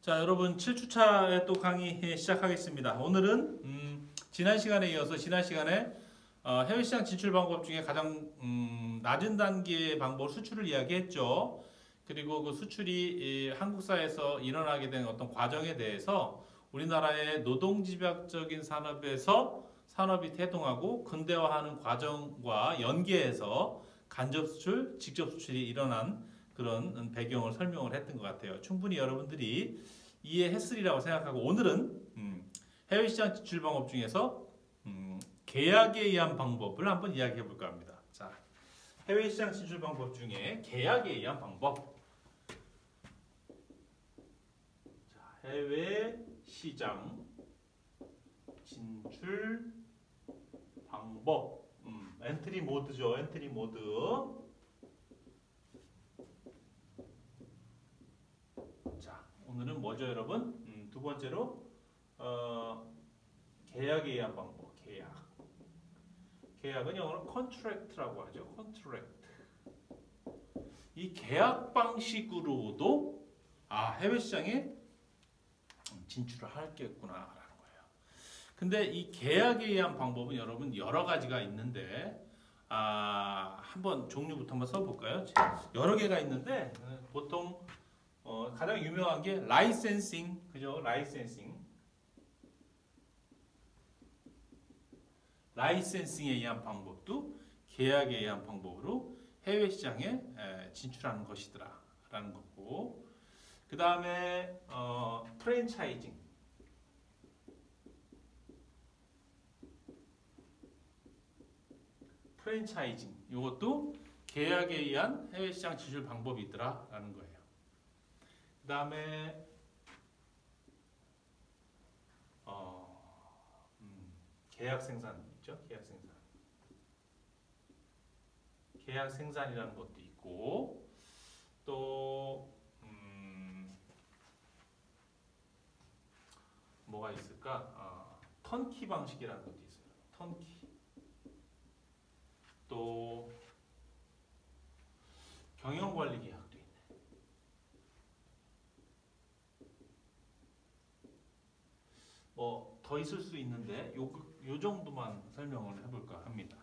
자, 여러분 7주차의 또 강의 시작하겠습니다. 오늘은 지난 시간에 이어서 지난 시간에 해외 시장 진출 방법 중에 가장 낮은 단계의 방법 수출을 이야기했죠. 그리고 그 수출이 한국사에서 일어나게 된 어떤 과정에 대해서 우리나라의 노동집약적인 산업에서 산업이 태동하고 근대화하는 과정과 연계해서 간접 수출, 직접 수출이 일어난 그런 배경을 설명을 했던 것 같아요. 충분히 여러분들이 이해했으리라고 생각하고 오늘은 해외시장 진출 방법 중에서 계약에 의한 방법을 한번 이야기해 볼까 합니다. 자, 해외시장 진출 방법 중에 계약에 의한 방법. 자, 해외시장 진출 방법. 엔트리 모드죠. 엔트리 모드. 오늘은 뭐죠, 여러분? 두 번째로 계약에 의한 방법. 계약은 영어로 contract라고 하죠. contract. 이 계약 방식으로도 해외 시장에 진출을 하겠구나라는 거예요. 근데 이 계약에 의한 방법은 여러분 여러 가지가 있는데 한번 종류부터 한번 써볼까요? 여러 개가 있는데 보통 가장 유명한 게 라이센싱, 그죠? 라이센싱에 의한 방법도 계약에 의한 방법으로 해외 시장에 진출하는 것이더라라는 거고, 그 다음에 프랜차이징, 이것도 계약에 의한 해외 시장 진출 방법이 있더라라는 거예요. 그 다음에 계약 생산 있죠? 계약 생산이라는 것도 있고, 또 뭐가 있을까? 턴키 방식이라는 것도 있어요. 턴키. 또 경영관리 계약도 있네. 더 있을 수 있는데 요 정도만 설명을 해볼까 합니다.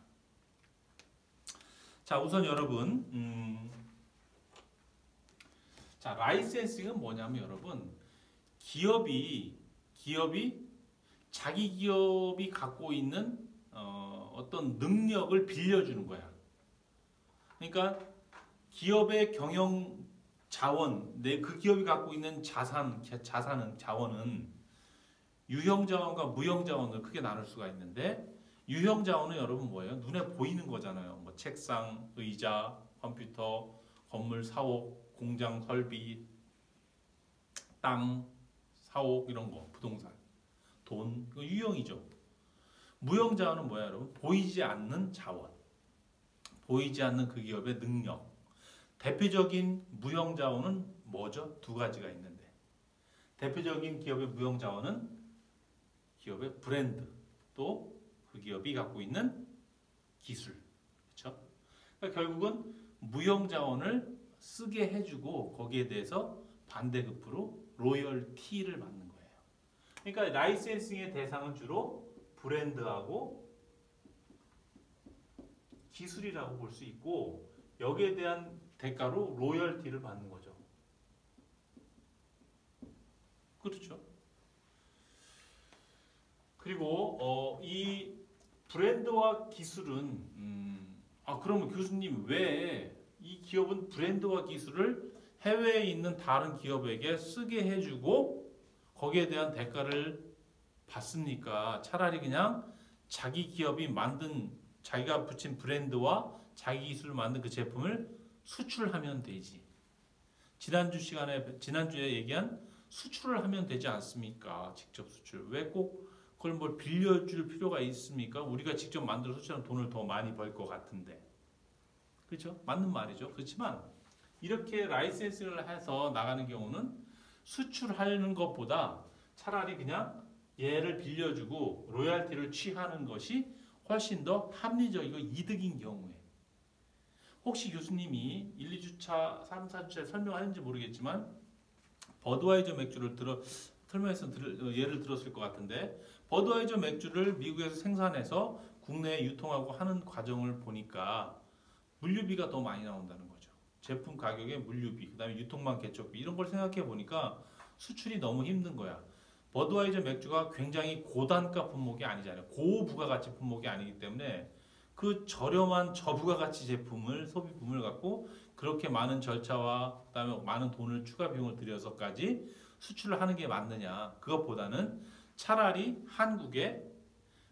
자, 우선 여러분 자, 라이센싱은 뭐냐면 여러분 기업이 자기 기업이 갖고 있는 어떤 능력을 빌려주는 거야. 그러니까 기업의 경영 자원, 그 기업이 갖고 있는 자원은 유형 자원과 무형 자원을 크게 나눌 수가 있는데, 유형 자원은 여러분 뭐예요? 눈에 보이는 거잖아요. 뭐 책상, 의자, 컴퓨터, 건물 사옥, 공장 설비, 땅, 사옥 이런 거, 부동산, 돈, 이거 유형이죠. 무형 자원은 뭐야, 여러분? 보이지 않는 자원, 보이지 않는 그 기업의 능력. 대표적인 무형 자원은 뭐죠? 두 가지가 있는데, 대표적인 기업의 무형 자원은 기업의 브랜드, 또 그 기업이 갖고 있는 기술, 그렇죠? 그러니까 결국은 무형 자원을 쓰게 해주고 거기에 대해서 반대급부로 로열티를 받는 거예요. 그러니까 라이센싱의 대상은 주로 브랜드하고 기술이라고 볼 수 있고, 여기에 대한 대가로 로열티를 받는 거죠. 그렇죠? 그리고 이 브랜드와 기술은 그러면 교수님 왜 이 기업은 브랜드와 기술을 해외에 있는 다른 기업에게 쓰게 해주고 거기에 대한 대가를 받습니까? 차라리 그냥 자기 기업이 만든, 자기가 붙인 브랜드와 자기 기술을 만든 그 제품을 수출하면 되지. 지난주에 얘기한 수출을 하면 되지 않습니까? 직접 수출. 왜 꼭 그걸 뭘 빌려줄 필요가 있습니까? 우리가 직접 만들어 수출하면 돈을 더 많이 벌 것 같은데. 그렇죠? 맞는 말이죠. 그렇지만 이렇게 라이센스를 해서 나가는 경우는 수출하는 것보다 차라리 그냥 얘를 빌려주고 로얄티를 취하는 것이 훨씬 더 합리적이고 이득인 경우에, 혹시 교수님이 1, 2주차, 3, 4주차에 설명하는지 모르겠지만 버드와이저 맥주를 설명해서 예를 들었을 것 같은데 버드와이저 맥주를 미국에서 생산해서 국내에 유통하고 하는 과정을 보니까 물류비가 더 많이 나온다는 거죠. 제품 가격에 물류비, 그다음에 유통망 개척비 이런 걸 생각해 보니까 수출이 너무 힘든 거야. 버드와이저 맥주가 굉장히 고단가 품목이 아니잖아요. 고부가가치 품목이 아니기 때문에 그 저렴한 저부가가치 제품을 소비품을 갖고 그렇게 많은 절차와 그다음에 많은 돈을 추가 비용을 들여서까지 수출을 하는 게 맞느냐? 그것보다는 차라리 한국에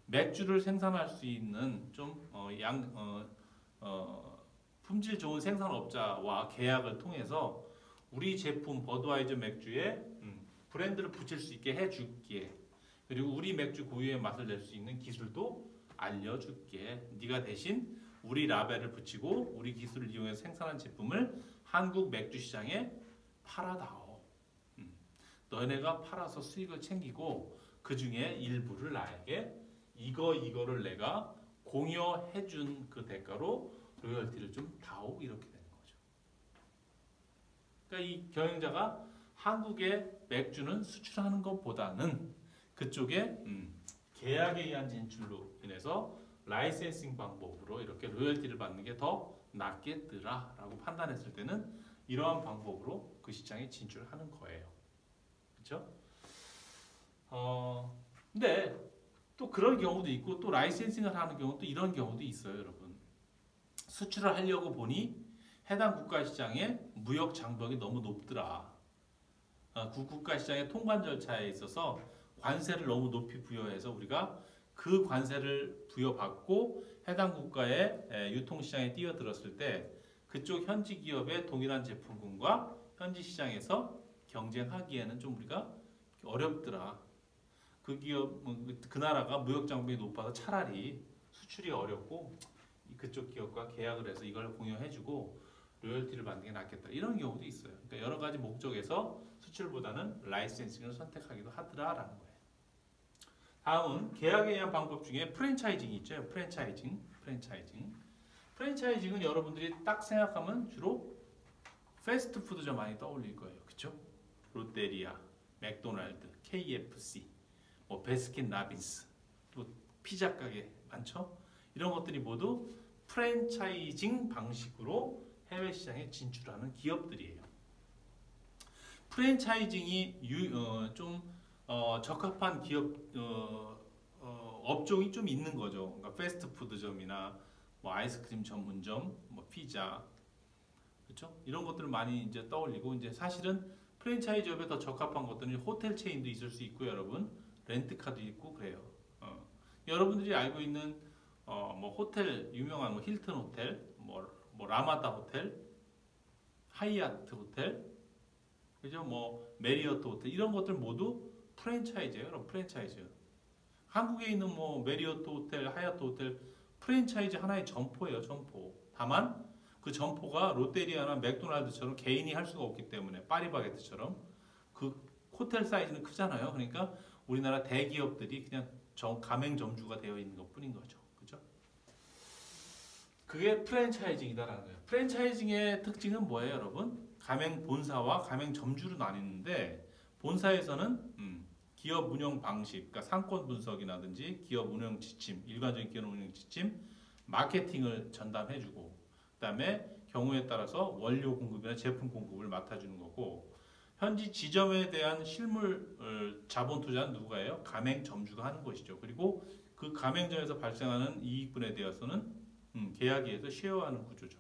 맥주를 생산할 수 있는 좀 품질 좋은 생산업자와 계약을 통해서 우리 제품 버드와이저 맥주에 브랜드를 붙일 수 있게 해줄게. 그리고 우리 맥주 고유의 맛을 낼 수 있는 기술도 알려줄게. 네가 대신 우리 라벨을 붙이고 우리 기술을 이용해서 생산한 제품을 한국 맥주 시장에 팔아다오. 너네가 팔아서 수익을 챙기고 그 중에 일부를 나에게 이거를 내가 공여해준 그 대가로 로열티를 좀 다오 이렇게 되는 거죠. 그러니까 이 경영자가 한국에 맥주는 수출하는 것보다는 그쪽에 계약에 의한 진출로 인해서 라이센싱 방법으로 이렇게 로열티를 받는 게 더 낫겠더라라고 판단했을 때는 이러한 방법으로 그 시장에 진출하는 거예요. 그렇죠? 근데 또 그런 경우도 있고 또 라이센싱을 하는 경우도 이런 경우도 있어요, 여러분. 수출을 하려고 보니 해당 국가 시장의 무역 장벽이 너무 높더라. 그 국가 시장의 통관 절차에 있어서 관세를 너무 높이 부여해서 우리가 그 관세를 부여받고 해당 국가의 유통시장에 뛰어들었을 때 그쪽 현지 기업의 동일한 제품군과 현지 시장에서 경쟁하기에는 좀 우리가 어렵더라. 그 기업, 그 나라가 무역 장벽이 높아서 차라리 수출이 어렵고 그쪽 기업과 계약을 해서 이걸 공유해주고 로열티를 받는 게 낫겠다. 이런 경우도 있어요. 그러니까 여러 가지 목적에서 수출보다는 라이센싱을 선택하기도 하더라라는 거예요. 다음은 계약에 의한 방법 중에 프랜차이징이 있죠. 프랜차이징은 여러분들이 딱 생각하면 주로 패스트푸드점 많이 떠올릴 거예요. 그렇죠? 롯데리아, 맥도날드, KFC, 뭐 베스킨라빈스, 또 피자 가게 많죠? 이런 것들이 모두 프랜차이징 방식으로 해외 시장에 진출하는 기업들이에요. 프랜차이징이 적합한 기업 업종이 좀 있는 거죠. 그러니까 패스트푸드점이나 뭐 아이스크림 전문점, 뭐 피자, 그렇죠? 이런 것들을 많이 이제 떠올리고 이제 사실은 프랜차이즈업에 더 적합한 것들은 호텔 체인도 있을 수 있고 여러분 렌트카도 있고 그래요. 여러분들이 알고 있는 뭐 호텔 유명한 뭐 힐튼 호텔, 뭐 라마다 호텔, 하이아트 호텔, 그죠? 뭐 메리어트 호텔 이런 것들 모두 프랜차이즈예요, 여러분 프랜차이즈. 한국에 있는 뭐 메리어트 호텔, 하이아트 호텔 프랜차이즈 하나의 점포예요, 점포. 다만 그 점포가 롯데리아나 맥도날드처럼 개인이 할 수가 없기 때문에 파리바게뜨처럼 그 호텔 사이즈는 크잖아요. 그러니까 우리나라 대기업들이 그냥 가맹점주가 되어 있는 것뿐인 거죠. 그죠? 그게 프랜차이징이다라는 거예요. 프랜차이징의 특징은 뭐예요, 여러분? 가맹 본사와 가맹 점주로 나뉘는데 본사에서는 기업 운영 방식, 그러니까 상권 분석이라든지 기업 운영 지침, 일반적인 기업 운영 지침, 마케팅을 전담해주고 그다음에 경우에 따라서 원료 공급이나 제품 공급을 맡아주는 거고 현지 지점에 대한 실물 자본 투자는 누가예요? 가맹 점주가 하는 것이죠. 그리고 그 가맹점에서 발생하는 이익분에 대해서는 계약에 의해서 쉐어하는 구조죠.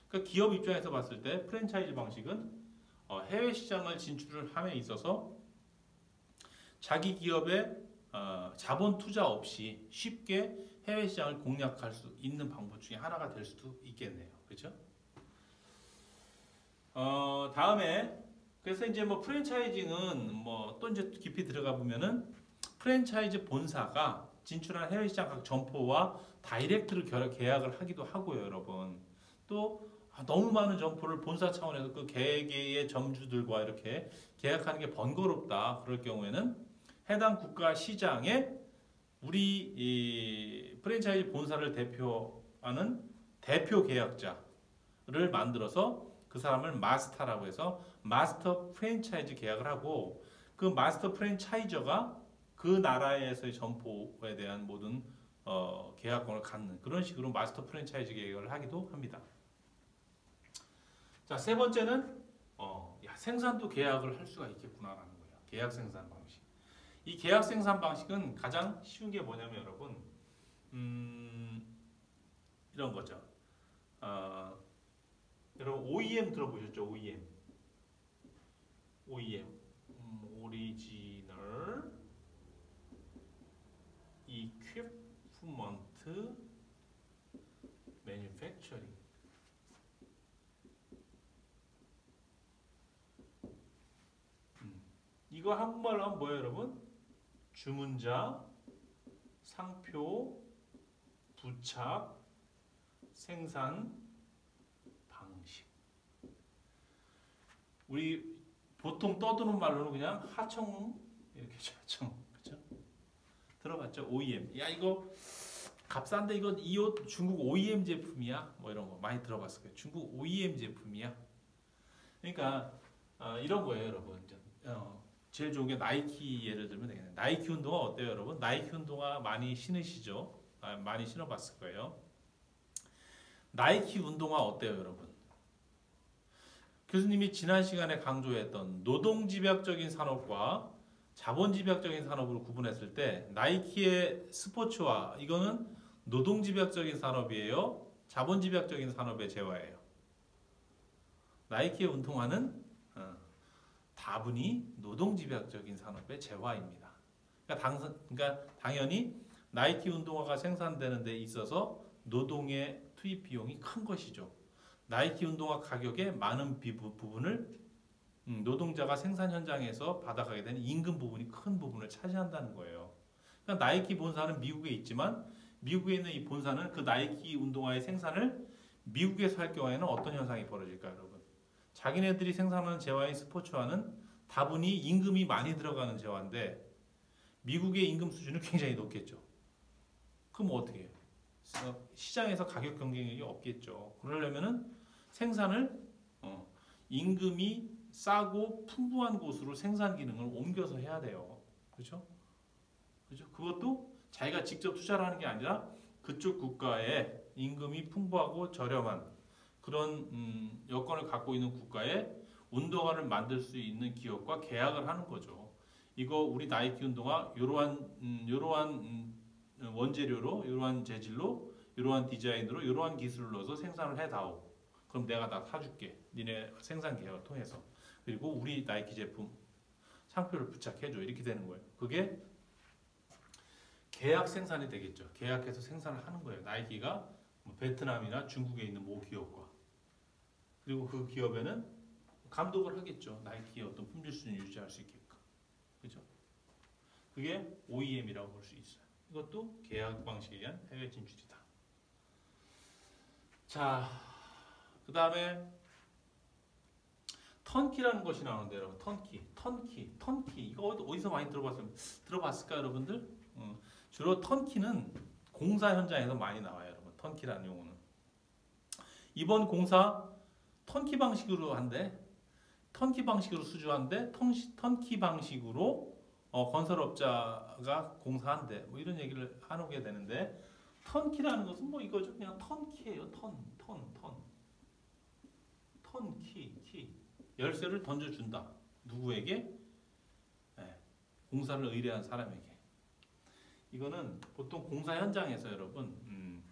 그러니까 기업 입장에서 봤을 때 프랜차이즈 방식은 해외 시장을 진출을 함에 있어서 자기 기업의 자본 투자 없이 쉽게 해외 시장을 공략할 수 있는 방법 중에 하나가 될 수도 있겠네요. 그렇죠? 다음에 그래서 이제 뭐 프랜차이징은 뭐 또 이제 깊이 들어가 보면은 프랜차이즈 본사가 진출한 해외 시장 각 점포와 다이렉트로 계약을 하기도 하고요, 여러분. 또 너무 많은 점포를 본사 차원에서 그 개개의 점주들과 이렇게 계약하는 게 번거롭다. 그럴 경우에는 해당 국가 시장에 우리 이 프랜차이즈 본사를 대표하는 대표 계약자를 만들어서 그 사람을 마스터라고 해서 마스터 프랜차이즈 계약을 하고 그 마스터 프랜차이저가 그 나라에서의 점포에 대한 모든 계약권을 갖는 그런 식으로 마스터 프랜차이즈 계약을 하기도 합니다. 자, 세 번째는 생산도 계약을 할 수가 있겠구나라는 거예요. 계약 생산 방식. 이 계약 생산 방식은 가장 쉬운 게 뭐냐면 여러분 이런 거죠. 여러분 OEM 들어보셨죠? OEM. 오리지널 이퀴프먼트 매뉴팩처링. 이거 한국말로 하면 뭐예요, 여러분? 주문자, 상표, 부착, 생산, 방식. 우리 보통 떠드는 말로는 그냥 하청 이렇게 하청, 그렇죠? 들어봤죠? OEM. 야 이거 값싼데 이거 이 옷 중국 OEM 제품이야? 뭐 이런 거 많이 들어봤을 거예요. 중국 OEM 제품이야. 그러니까 이런 거예요, 여러분. 제일 좋은 게 나이키 예를 들면 되겠네요. 나이키 운동화 어때요, 여러분? 나이키 운동화 많이 신으시죠? 많이 신어봤을 거예요. 나이키 운동화 어때요, 여러분? 교수님이 지난 시간에 강조했던 노동집약적인 산업과 자본집약적인 산업으로 구분했을 때 나이키의 스포츠화 이거는 노동집약적인 산업이에요? 자본집약적인 산업의 재화예요? 나이키의 운동화는 다분히 노동집약적인 산업의 재화입니다. 그러니까 당연히 나이키 운동화가 생산되는 데 있어서 노동의 투입 비용이 큰 것이죠. 나이키 운동화 가격의 많은 부분을 노동자가 생산 현장에서 받아가게 되는 임금 부분이 큰 부분을 차지한다는 거예요. 그러니까 나이키 본사는 미국에 있지만 미국에 있는 이 본사는 그 나이키 운동화의 생산을 미국에서 할 경우에는 어떤 현상이 벌어질까요, 여러분? 자기네들이 생산하는 재화인 스포츠화는 다분히 임금이 많이 들어가는 재화인데 미국의 임금 수준은 굉장히 높겠죠. 그럼 어떻게 해요? 시장에서 가격 경쟁력이 없겠죠. 그러려면은 생산을 임금이 싸고 풍부한 곳으로 생산 기능을 옮겨서 해야 돼요. 그렇죠? 그렇죠? 그것도 자기가 직접 투자를 하는 게 아니라 그쪽 국가에 임금이 풍부하고 저렴한 그런 여건을 갖고 있는 국가에 운동화를 만들 수 있는 기업과 계약을 하는 거죠. 이거 우리 나이키 운동화 이러한 원재료로, 이러한 재질로, 이러한 디자인으로, 이러한 기술을 넣어서 생산을 해다오. 그럼 내가 다 사줄게. 니네 생산 계약을 통해서. 그리고 우리 나이키 제품 상표를 부착해줘. 이렇게 되는 거예요. 그게 계약 생산이 되겠죠. 계약해서 생산을 하는 거예요. 나이키가 베트남이나 중국에 있는 모 기업과. 그리고 그 기업에는 감독을 하겠죠. 나이키의 어떤 품질 수준을 유지할 수 있게끔. 그죠? 그게 OEM이라고 볼 수 있어요. 이것도 계약 방식에 의한 해외 진출이다. 자, 그 다음에 턴키라는 것이 나오는데 여러분, 턴키 이거 어디서 많이 들어봤을까 여러분들? 주로 턴키는 공사 현장에서 많이 나와요, 여러분. 턴키라는 용어는. 이번 공사 턴키 방식으로 한대. 턴키 방식으로 수주한대. 턴키 방식으로 건설업자가 공사한대. 뭐 이런 얘기를 하게 되는데 턴키라는 것은 뭐 이거죠. 그냥 턴키예요. 턴키. 열쇠를 던져준다. 누구에게? 네, 공사를 의뢰한 사람에게. 이거는 보통 공사 현장에서 여러분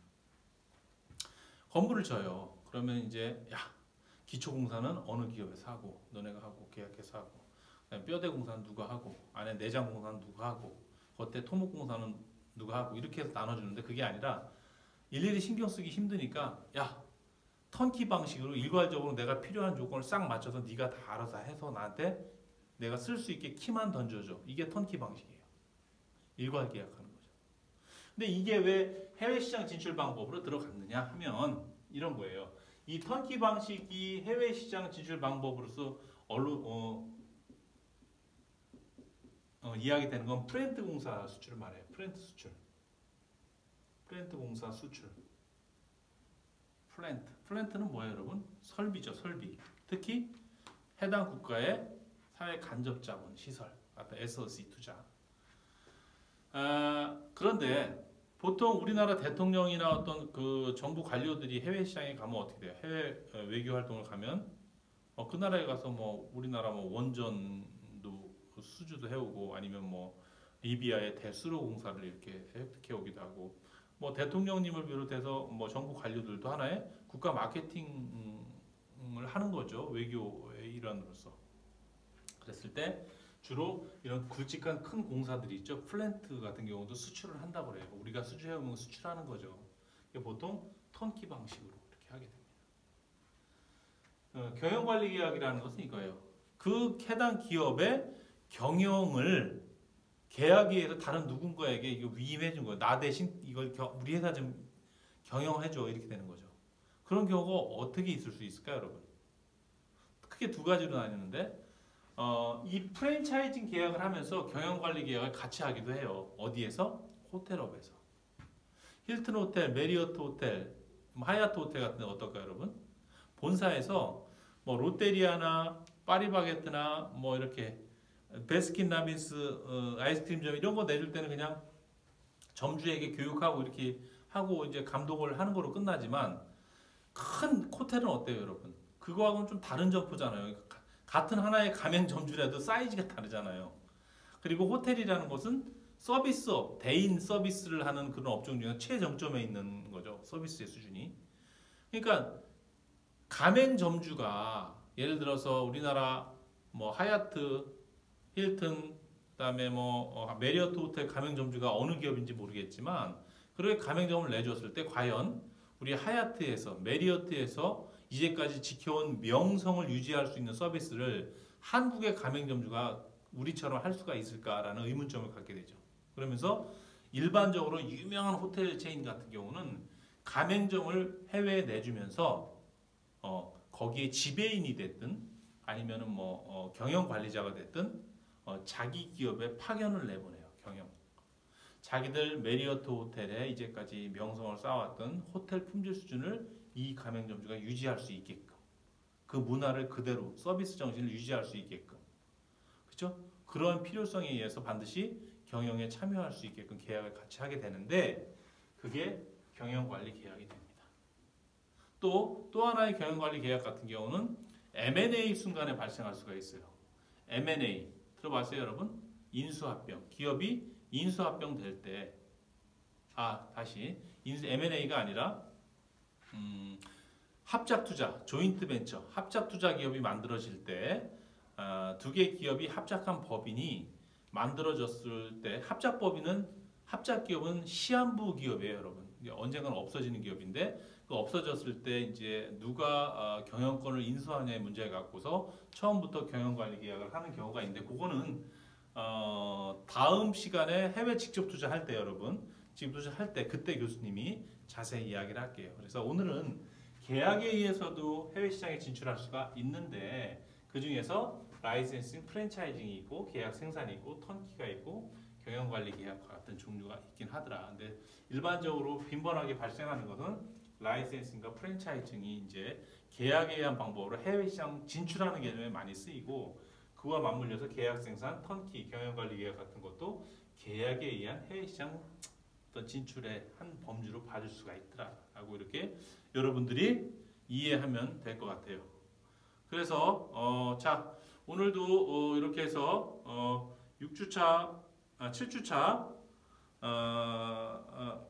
건물을 져요. 그러면 이제 기초공사는 어느 기업에서 하고 너네가 하고 계약해서 하고 뼈대 공사는 누가 하고 안에 내장 공사는 누가 하고 겉에 토목 공사는 누가 하고 이렇게 해서 나눠주는데 그게 아니라 일일이 신경 쓰기 힘드니까 턴키 방식으로 일괄적으로 내가 필요한 조건을 싹 맞춰서 네가 다 알아서 해서 나한테 내가 쓸 수 있게 키만 던져줘. 이게 턴키 방식이에요. 일괄 계약하는 거죠. 근데 이게 왜 해외 시장 진출 방법으로 들어갔느냐 하면 이런 거예요. 이 턴키 방식이 해외 시장 진출 방법으로서 이야기되는 건 프렌트 공사 수출을 말해요. 프렌트 공사 수출. 플랜트는 뭐예요, 여러분? 설비죠, 설비. 특히 해당 국가의 사회 간접 자본 시설, 아까 SOC 투자. 그런데 보통 우리나라 대통령이나 어떤 그 정부 관료들이 해외 시장에 가면 어떻게 돼요? 해외 외교 활동을 가면 그 나라에 가서 뭐 우리나라 뭐 원전도 수주도 해오고 아니면 뭐 리비아의 대수로 공사를 이렇게 획득해 오기도 하고 뭐 대통령님을 비롯해서 뭐 정부 관료들도 하나의 국가 마케팅을 하는 거죠. 외교의 일환으로서. 그랬을 때 주로 이런 굵직한 큰 공사들이 있죠. 플랜트 같은 경우도 수출을 한다고 그래요. 우리가 수주해오면 수출하는 거죠. 보통 턴키 방식으로 이렇게 하게 됩니다. 경영관리 계약이라는 것은 이거예요. 그 해당 기업의 경영을 계약에 의해서 다른 누군가에게 이거 위임해 준 거예요. 나 대신 이걸 우리 회사 좀 경영해 줘 이렇게 되는 거죠. 그런 경우가 어떻게 있을 수 있을까요, 여러분? 크게 두 가지로 나뉘는데 이 프랜차이징 계약을 하면서 경영관리 계약을 같이 하기도 해요. 어디에서? 호텔업에서. 힐튼 호텔, 메리어트 호텔, 하얏트 호텔 같은 데 어떨까요, 여러분? 본사에서 뭐 롯데리아나 파리바게뜨나 뭐 이렇게 베스킨라빈스 아이스크림점 이런 거 내줄 때는 그냥 점주에게 교육하고 이렇게 하고 이제 감독을 하는 거로 끝나지만 큰 호텔은 어때요, 여러분? 그거하고는 좀 다른 점포잖아요. 같은 하나의 가맹점주라도 사이즈가 다르잖아요. 그리고 호텔이라는 것은 서비스업, 대인 서비스를 하는 그런 업종 중에 최정점에 있는 거죠. 서비스의 수준이. 그러니까 가맹점주가 예를 들어서 우리나라 뭐 하얏트, 힐튼, 그다음에 뭐 메리어트 호텔 가맹점주가 어느 기업인지 모르겠지만 그렇게 가맹점을 내줬을 때 과연 우리 하얏트에서 메리어트에서 이제까지 지켜온 명성을 유지할 수 있는 서비스를 한국의 가맹점주가 우리처럼 할 수가 있을까라는 의문점을 갖게 되죠. 그러면서 일반적으로 유명한 호텔 체인 같은 경우는 가맹점을 해외에 내주면서 거기에 지배인이 됐든 아니면은 뭐 경영 관리자가 됐든 자기 기업에 파견을 내보내요. 경영. 자기들 메리어트 호텔에 이제까지 명성을 쌓아왔던 호텔 품질 수준을 이 가맹점주가 유지할 수 있게끔 그 문화를 그대로 서비스 정신을 유지할 수 있게끔 그렇죠? 그런 필요성에 의해서 반드시 경영에 참여할 수 있게끔 계약을 같이 하게 되는데 그게 경영관리 계약이 됩니다. 또 하나의 경영관리 계약 같은 경우는 M&A 순간에 발생할 수가 있어요. M&A 들어봤어요, 여러분? 인수합병. 기업이 인수합병 될 때 다시 M&A가 아니라 합작투자, 조인트 벤처, 합작투자 기업이 만들어질 때 두 개의 기업이 합작한 법인이 만들어졌을 때 합작기업은 시한부 기업이에요, 여러분. 이게 언젠가는 없어지는 기업인데 그 없어졌을 때 이제 누가 경영권을 인수하냐의 문제를 갖고서 처음부터 경영관리 계약을 하는 경우가 있는데 그거는 다음 시간에 해외 직접 투자할 때 여러분 직접 투자할 때 그때 교수님이 자세히 이야기를 할게요. 그래서 오늘은 계약에 의해서도 해외 시장에 진출할 수가 있는데 그 중에서 라이센싱, 프랜차이징이 있고 계약 생산이 있고 턴키가 있고 경영관리 계약 같은 종류가 있긴 하더라. 근데 일반적으로 빈번하게 발생하는 것은 라이센싱과 프랜차이징이 이제 계약에 의한 방법으로 해외 시장 진출하는 개념에 많이 쓰이고 그와 맞물려서 계약 생산, 턴키, 경영관리 계약 같은 것도 계약에 의한 해외 시장 어떤 진출의 한 범주로 봐줄 수가 있더라라고 이렇게 여러분들이 이해하면 될 것 같아요. 그래서 자 오늘도 이렇게 해서 6주차, 7주차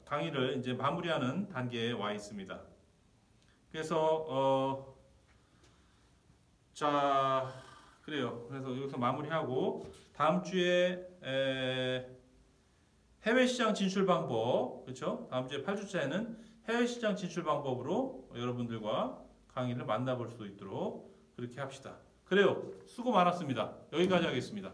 강의를 이제 마무리하는 단계에 와 있습니다. 그래서 자 그래요. 그래서 여기서 마무리하고 다음 주에 해외 시장 진출 방법 그렇죠? 다음 주에 8주차에는 해외 시장 진출 방법으로 여러분들과 강의를 만나볼 수 있도록 그렇게 합시다. 그래요. 수고 많았습니다. 여기까지 하겠습니다.